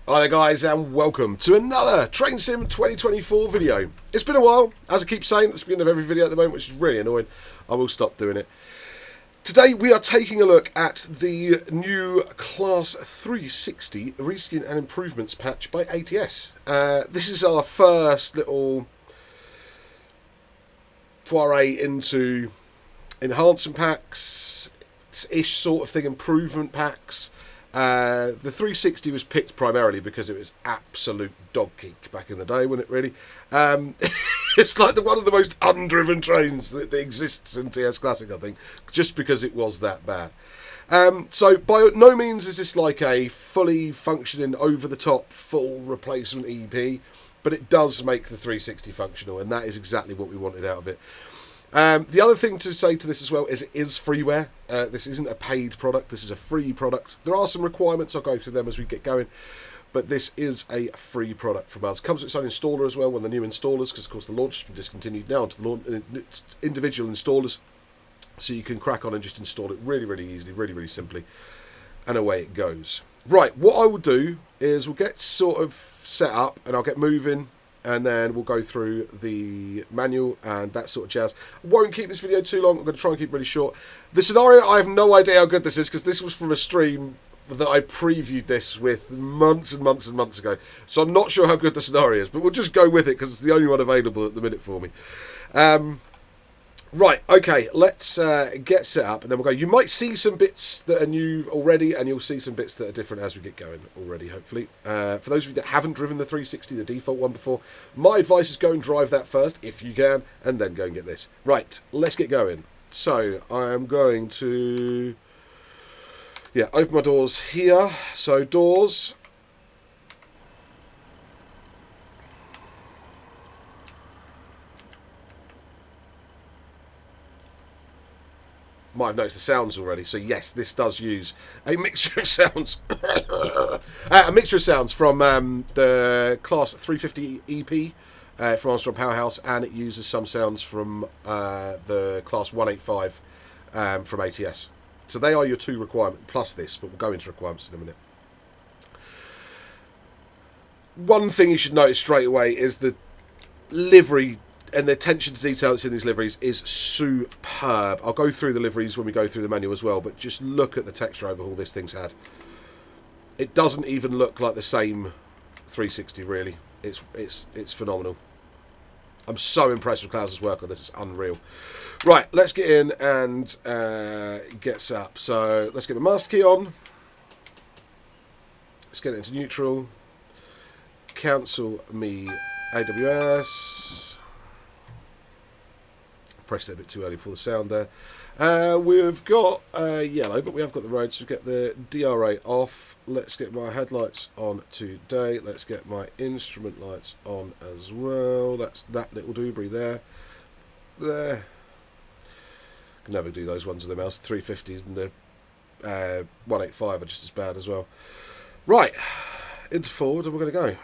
Hi there guys, and welcome to another Train Sim 2024 video. It's been a while, as I keep saying at the beginning of every video at the moment, which is really annoying. I will stop doing it. Today we are taking a look at the new Class 360 Reskin and Improvements patch by ATS. This is our first little foray into enhancement packs-ish sort of thing, improvement packs. The 360 was picked primarily because it was absolute dog kick back in the day, wasn't it really? It's like one of the most undriven trains that exists in TS Classic, I think, just because it was that bad. So by no means is this like a fully functioning, over-the-top, full replacement EP, but it does make the 360 functional, and that is exactly what we wanted out of it. The other thing to say to this as well is it is freeware. This isn't a paid product, this is a free product. There are some requirements, I'll go through them as we get going, but this is a free product from us. Comes with its own installer as well, one of the new installers, because of course the launch has been discontinued now to the individual installers. So you can crack on and just install it really, really easily, really, really simply, and away it goes. Right, what I will do is we'll get sort of set up and I'll get moving, and then we'll go through the manual and that sort of jazz. I won't keep this video too long. I'm going to try and keep it really short. The scenario, I have no idea how good this is, because this was from a stream that I previewed this with months and months and months ago. So I'm not sure how good the scenario is, but we'll just go with it because it's the only one available at the minute for me. Right, okay, let's get set up and then we'll go. You might see some bits that are new already, and you'll see some bits that are different as we get going already, hopefully. For those of you that haven't driven the 360, the default one before, my advice is go and drive that first, if you can, and then go and get this. Right, let's get going. So, I am going to, open my doors here. So, doors. Might have noticed the sounds already, so yes, this does use a mixture of sounds. A mixture of sounds from the Class 350 EP from Armstrong Powerhouse, and it uses some sounds from the Class 185 from ATS. So they are your two requirements, plus this, but we'll go into requirements in a minute. One thing you should notice straight away is the livery and the attention to detail that's in these liveries is superb. I'll go through the liveries when we go through the manual as well, but just look at the texture overhaul this thing's had. It doesn't even look like the same 360 really. It's phenomenal. I'm so impressed with Klaus's work on this. It's unreal. Right, let's get in and get set up. So let's get my master key on. Let's get it into neutral. Cancel me AWS. Pressed it a bit too early for the sound there. We've got yellow, but we have got the road, so we get the DRA off. Let's get my headlights on today. Let's get my instrument lights on as well. That's that little doobry there. There. Can never do those ones with the mouse. 350s and the 185 are just as bad as well. Right, into forward, and we're going to go.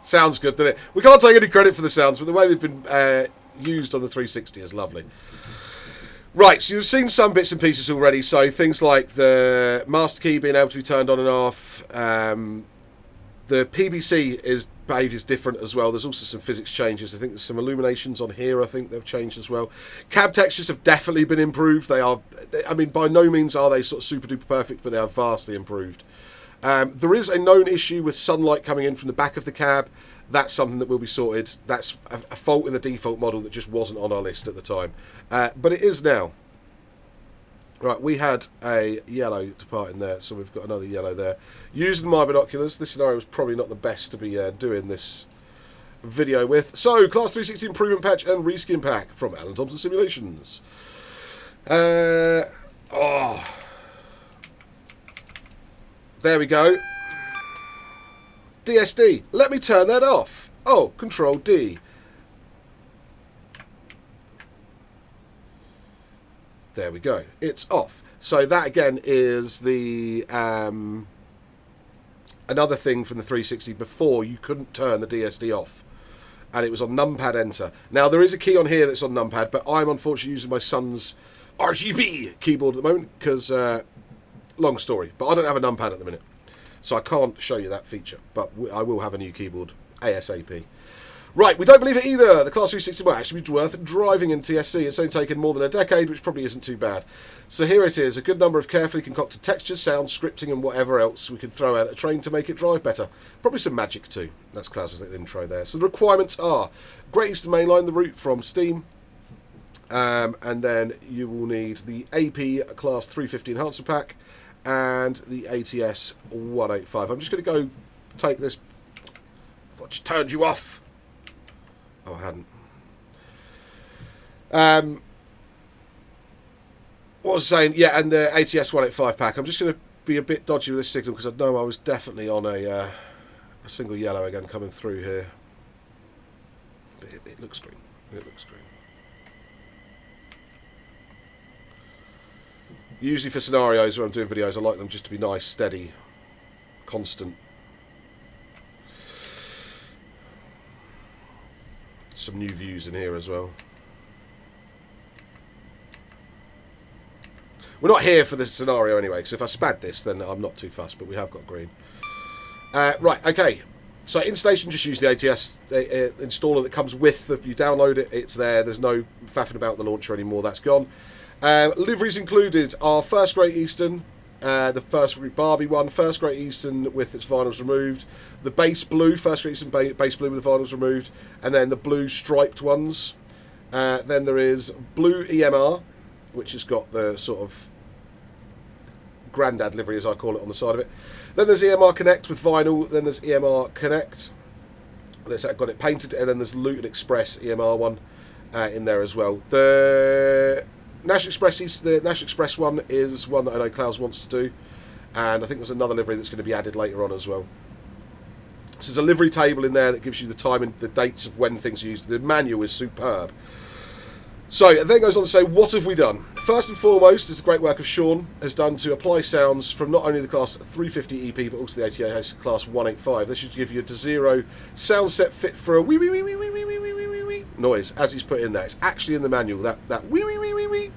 Sounds good, doesn't it? We can't take any credit for the sounds, but the way they've been used on the 360 is lovely. Right, so you've seen some bits and pieces already. So things like the master key being able to be turned on and off. The PBC behaviour is different as well. There's also some physics changes. I think there's some illuminations on here. I think they've changed as well. Cab textures have definitely been improved. They are, I mean, by no means are they sort of super duper perfect, but they are vastly improved. There is a known issue with sunlight coming in from the back of the cab. That's something that will be sorted. That's a fault in the default model that just wasn't on our list at the time. But it is now. Right, we had a yellow departing there, so we've got another yellow there. Using my binoculars, this scenario was probably not the best to be doing this video with. So, Class 360 Improvement Patch and Reskin Pack from Alan Thomson Simulations. There we go. DSD. Let me turn that off. Oh, Control D. There we go. It's off. So that again is the another thing from the 360. Before, you couldn't turn the DSD off, and it was on numpad enter. Now there is a key on here that's on numpad, but I'm unfortunately using my son's RGB keyboard at the moment because long story. But I don't have a numpad at the minute, so I can't show you that feature. But I will have a new keyboard ASAP. Right, we don't believe it either. The Class 360 might actually be worth driving in TSC. It's only taken more than a decade, which probably isn't too bad. So here it is, a good number of carefully concocted textures, sounds, scripting, and whatever else we can throw out at a train to make it drive better. Probably some magic too. That's Klaus's little intro there. So the requirements are Great Eastern Mainline, the route from Steam, and then you will need the AP Class 350 Enhancer Pack and the ATS 185. I'm just going to go take this. I thought I just turned you off. Oh, I hadn't. What was I saying? Yeah, and the ATS 185 pack. I'm just going to be a bit dodgy with this signal because I know I was definitely on a single yellow again coming through here. But it looks green. It looks green. Usually for scenarios where I'm doing videos, I like them just to be nice, steady, constant. Some new views in here as well. We're not here for this scenario anyway, because if I spad this, then I'm not too fussed, but we have got green. Right, okay. So in station, just use the ATS installer that comes with the, you download it, it's there. There's no faffing about the launcher anymore, that's gone. Liveries included are First Great Eastern, the first Barbie one, First Great Eastern with its vinyls removed, the base blue, First Great Eastern base blue with the vinyls removed, and then the blue striped ones. Then there is blue EMR, which has got the sort of granddad livery, as I call it, on the side of it. Then there's EMR Connect with vinyl, then there's EMR Connect, that's got it painted, and then there's Luton Express EMR one in there as well. The National Express one is one that I know Klaus wants to do, and I think there's another livery that's going to be added later on as well. So there's a livery table in there that gives you the time and the dates of when things are used. The manual is superb. So it then goes on to say, what have we done? First and foremost is the great work of Sean has done to apply sounds from not only the Class 350 EP but also the ATS Class 185. This should give you a to zero sound set fit for a wee wee wee wee wee wee wee wee wee wee wee noise as he's put in there. It's actually in the manual, that wee wee wee wee wee.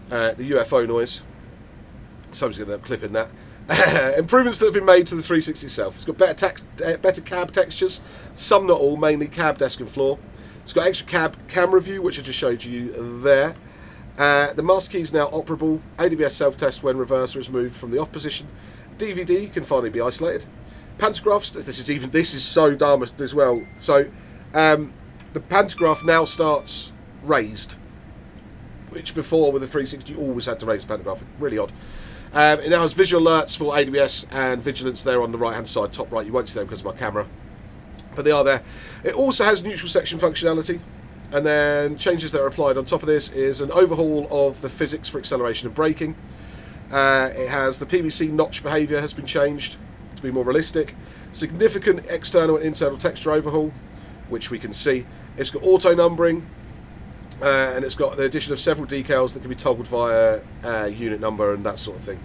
The UFO noise. Someone's going to clip in that. Improvements that have been made to the 360 itself. It's got better cab textures, some not all, mainly cab, desk and floor. It's got extra cab camera view, which I just showed you there. The master key is now operable. ADBS self-test when reverser is moved from the off position. DVD can finally be isolated. Pantographs, this is so dumb as well. So the pantograph now starts raised, which before with the 360 you always had to raise the pantograph. Really odd. It now has visual alerts for ADBS and vigilance there on the right hand side, top right. You won't see them because of my camera, but they are there. It also has neutral section functionality, and then changes that are applied on top of this is an overhaul of the physics for acceleration and braking. It has the PVC notch behaviour has been changed to be more realistic. Significant external and internal texture overhaul, which we can see. It's got auto numbering, and it's got the addition of several decals that can be toggled via unit number and that sort of thing.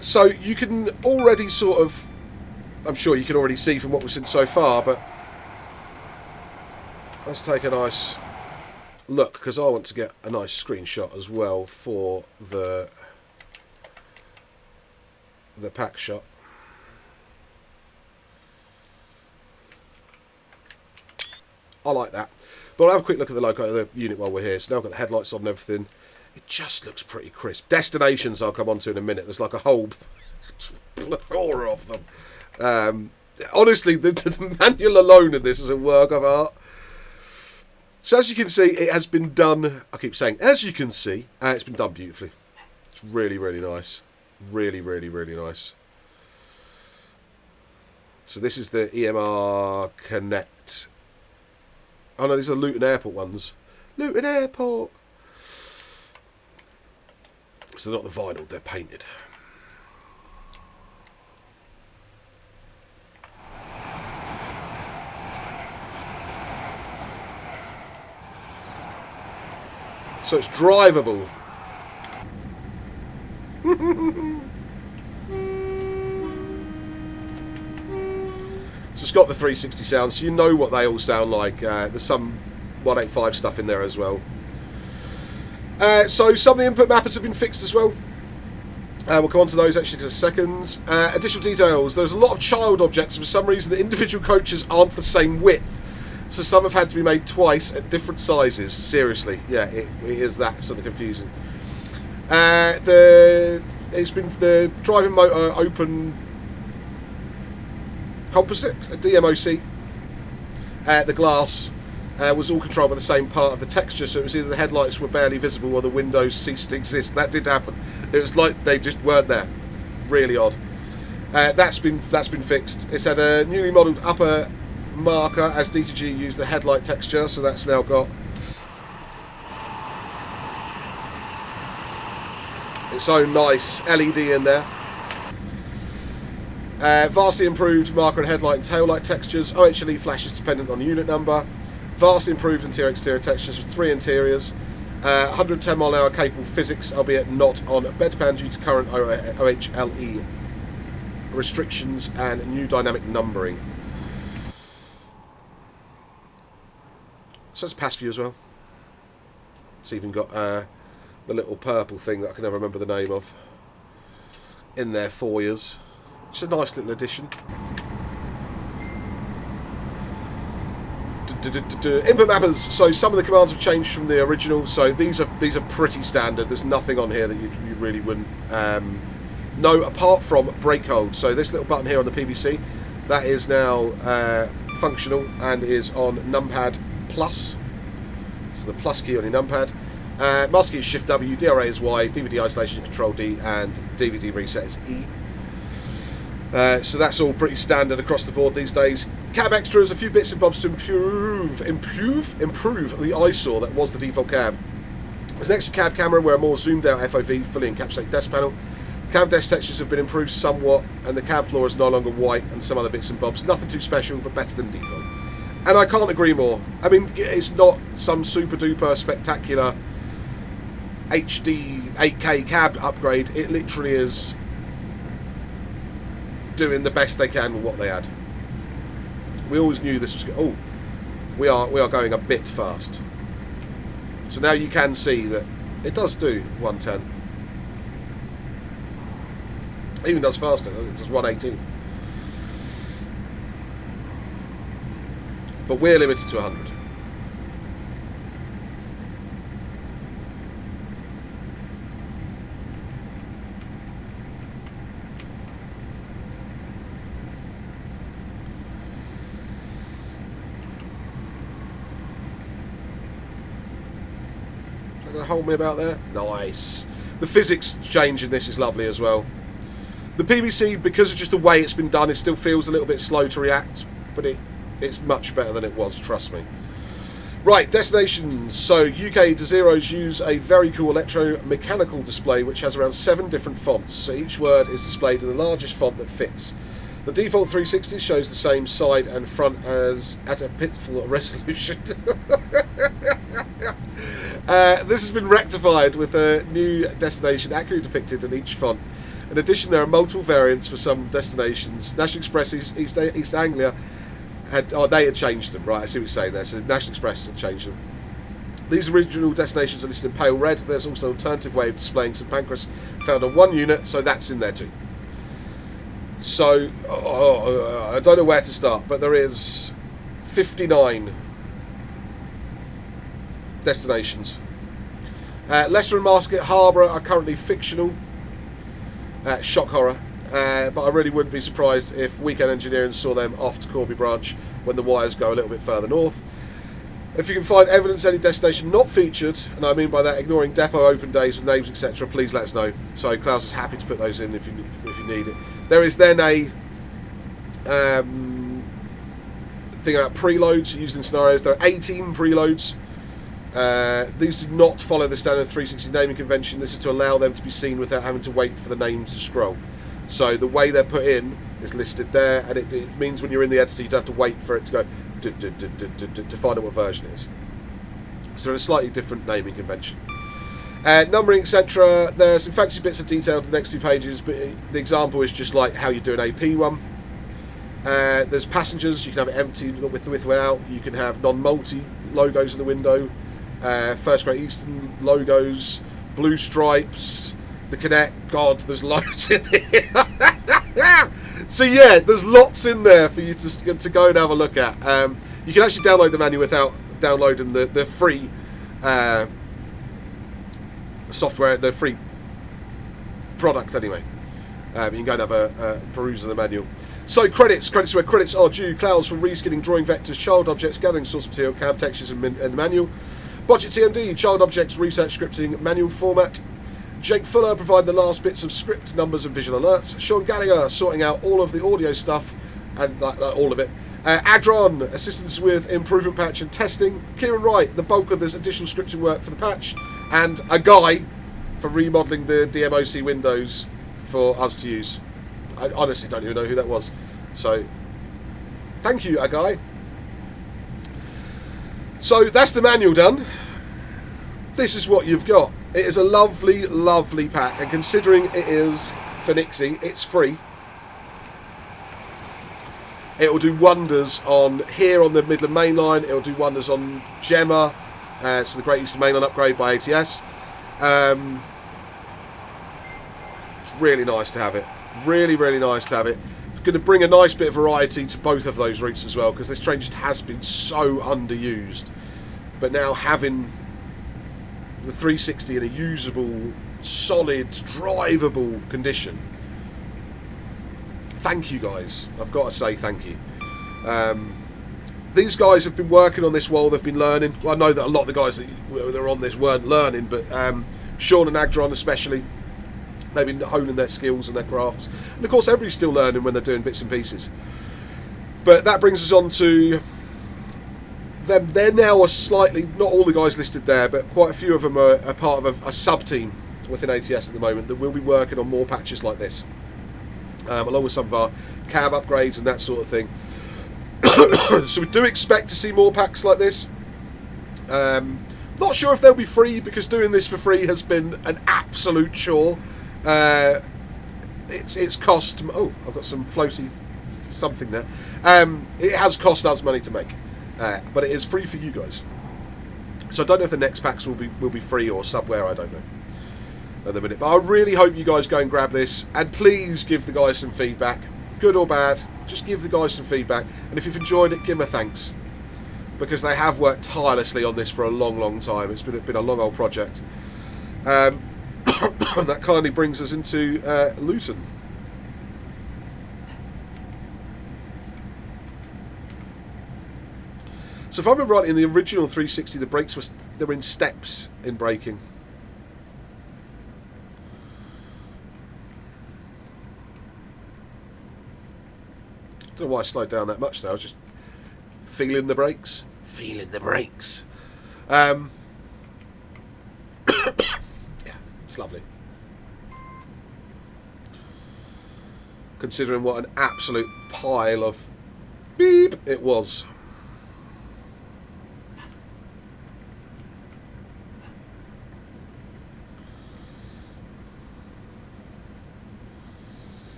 So you can already sort of, I'm sure you can already see from what we've seen so far, but let's take a nice look, because I want to get a nice screenshot as well for the pack shot. I like that. But I'll have a quick look at the logo of the unit while we're here. So now I've got the headlights on and everything. It just looks pretty crisp. Destinations I'll come on to in a minute. There's like a whole plethora of them. Honestly, the manual alone in this is a work of art. So as you can see, it has been done, I keep saying, as you can see, it's been done beautifully. It's really, really nice. Really, really, really nice. So this is the EMR Connect. Oh no, these are Luton Airport ones. Luton Airport. So they're not the vinyl, they're painted. So it's drivable. So it's got the 360 sound, so you know what they all sound like. There's some 185 stuff in there as well. So some of the input mappers have been fixed as well. We'll come on to those actually in a second. Additional details. There's a lot of child objects. For some reason, the individual coaches aren't the same width. So some have had to be made twice at different sizes. Seriously. Yeah, it is that sort of confusing. It's been the driving motor open composite, a DMOC. The glass was all controlled by the same part of the texture, so it was either the headlights were barely visible or the windows ceased to exist. That did happen. It was like they just weren't there. Really odd. That's been fixed. It's had a newly modelled upper marker as DTG used the headlight texture, so that's now got its own nice LED in there. Vastly improved marker and headlight and taillight textures. OHLE flashes dependent on unit number. Vastly improved interior-exterior textures with 3 interiors. 110 mph capable physics, albeit not on bedpan due to current OHLE restrictions and new dynamic numbering. So it's pass view as well. It's even got the little purple thing that I can never remember the name of in there for you. It's a nice little addition. Input mappers. So some of the commands have changed from the original. So these are pretty standard. There's nothing on here that you really wouldn't know apart from brake hold. So this little button here on the PVC, that is now functional and is on numpad plus. So the plus key on your numpad. Master key is Shift W, DRA is Y, DVD isolation Control D, and DVD reset is E. So that's all pretty standard across the board these days. Cab extras, a few bits and bobs to improve the eyesore that was the default cab. There's an extra cab camera where a more zoomed out FOV, fully encapsulated desk panel. Cab desk textures have been improved somewhat, and the cab floor is no longer white, and some other bits and bobs. Nothing too special, but better than default. And I can't agree more. I mean, it's not some super duper spectacular HD 8K cab upgrade. It literally is doing the best they can with what they had. We always knew this was good. Oh, we are going a bit fast. So now you can see that it does do 110. It even does faster. It does 118. But we're limited to 100. Hold me about there. Nice. The physics change in this is lovely as well. The PVC, because of just the way it's been done, it still feels a little bit slow to react, but it's much better than it was, trust me. Right, destinations. So UK to zeros use a very cool electromechanical display which has around 7 different fonts, so each word is displayed in the largest font that fits. The default 360 shows the same side and front as at a pitiful resolution. This has been rectified with a new destination accurately depicted in each font. In addition, there are multiple variants for some destinations. National Express East Anglia had changed them. Right, I see what you're saying there. So National Express had changed them. These original destinations are listed in pale red. There's also an alternative way of displaying St Pancras found on 1 unit, so that's in there too. So I don't know where to start, but there is 59 destinations. Leicester and Margate Harbour are currently fictional. Shock horror. But I really wouldn't be surprised if Weekend Engineering saw them off to Corby Branch when the wires go a little bit further north. If you can find evidence of any destination not featured, and I mean by that ignoring depot open days with names, etc., please let us know. So Klaus is happy to put those in if you need it. There is then a thing about preloads used in scenarios. There are 18 preloads. These do not follow the standard 360 naming convention. This is to allow them to be seen without having to wait for the names to scroll. So the way they're put in is listed there, and it means when you're in the editor you don't have to wait for it to go to find out what version it is. So a slightly different naming convention. Numbering, etc. There are some fancy bits of detail in the next 2 pages, but the example is just like how you do an AP one. There's passengers, you can have it empty with without. You can have non-multi logos in the window, First Great Eastern logos, blue stripes, the Connect. God, there's loads in here. So yeah, there's lots in there for you to go and have a look at. You can actually download the manual without downloading the free software, the free product anyway. You can go and have a peruse of the manual. So credits where credits are due. Clouds for reskinning, drawing vectors, child objects, gathering source material, cab textures and the manual. Budget TMD, child objects, research scripting, manual format. Jake Fuller providing the last bits of script, numbers and visual alerts. Sean Gallagher sorting out all of the audio stuff and all of it. Adron, assistance with improvement patch and testing. Kieran Wright, the bulk of this additional scripting work for the patch. And a guy for remodelling the DMOC windows for us to use. I honestly don't even know who that was. So, thank you, a guy. So, that's the manual done. This is what you've got. It is a lovely, lovely pack. And considering it is for Nixie, it's free. It will do wonders on here on the Midland Main Line. It will do wonders on Gemma. So the Great Eastern Main Line upgrade by ATS. It's really nice to have it. Really, really nice to have it. It's going to bring a nice bit of variety to both of those routes as well, because this train just has been so underused. But now having the 360 in a usable, solid, drivable condition. Thank you guys. I've got to say thank you. These guys have been working on this while they've been learning. Well, I know that a lot of the guys that are on this weren't learning, but Sean and Agdron especially, they've been honing their skills and their crafts. And of course, everybody's still learning when they're doing bits and pieces. But that brings us on to them. They're now a slightly, not all the guys listed there, but quite a few of them are part of a sub-team within ATS at the moment that will be working on more patches like this. Along with some of our cab upgrades and that sort of thing. So we do expect to see more packs like this. Not sure if they'll be free, because doing this for free has been an absolute chore. It's cost... Oh, I've got some floaty something there. It has cost us money to make. But it is free for you guys. So I don't know if the next packs will be free or subware, I don't know at the minute. But I really hope you guys go and grab this, and please give the guys some feedback, good or bad. Just give the guys some feedback, and if you've enjoyed it, give them a thanks, because they have worked tirelessly on this for a long, long time. It's been a long old project. And that kindly brings us into Luton. So if I remember right, in the original 360, the brakes they were in steps in braking. I don't know why I slowed down that much there. I was just feeling the brakes. Feeling the brakes. Yeah, it's lovely. Considering what an absolute pile of beep it was.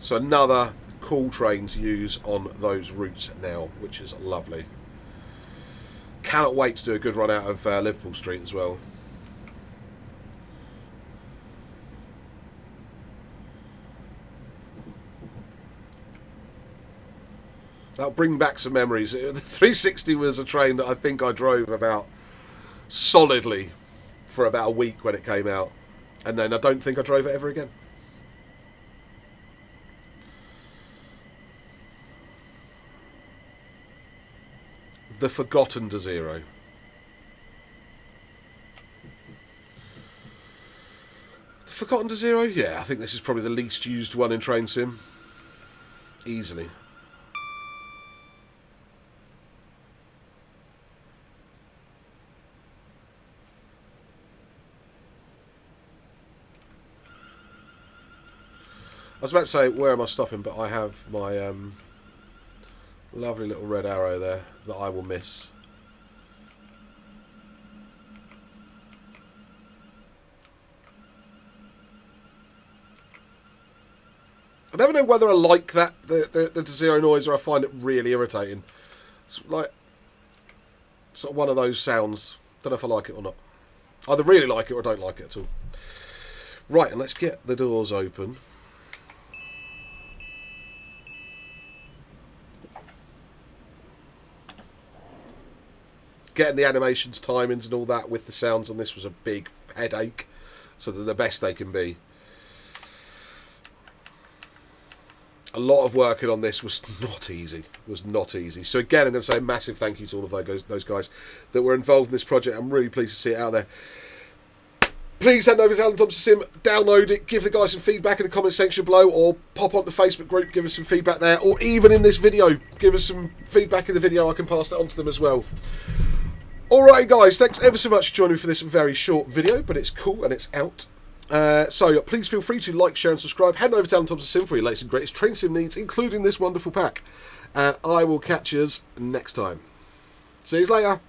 So another cool train to use on those routes now, which is lovely. Cannot wait to do a good run out of Liverpool Street as well. That'll bring back some memories. The 360 was a train that I think I drove about solidly for about a week when it came out. And then I don't think I drove it ever again. The Forgotten to Zero. The gotten to 0? Yeah, I think this is probably the least used one in Train Sim. Easily. I was about to say, where am I stopping? But I have my lovely little red arrow there that I will miss. I never know whether I like that, the zero noise, or I find it really irritating. It's like sort of one of those sounds. Don't know if I like it or not. I either really like it or I don't like it at all. Right, and let's get the doors open. Getting the animations, timings and all that with the sounds on this was a big headache, so they're the best they can be. A lot of working on this was not easy. So again, I'm going to say a massive thank you to all of those guys that were involved in this project. I'm really pleased to see it out there. Please head over to Alan Thomson Sim, download it, give the guys some feedback in the comment section below, or pop on the Facebook group, give us some feedback there, or even in this video, give us some feedback in the video. I can pass that on to them as well. Alright guys, thanks ever so much for joining me for this very short video, but it's cool and it's out. So please feel free to like, share and subscribe. Head over to Alan Thomson Sim for your latest and greatest train sim needs, including this wonderful pack. And I will catch you next time. See you later.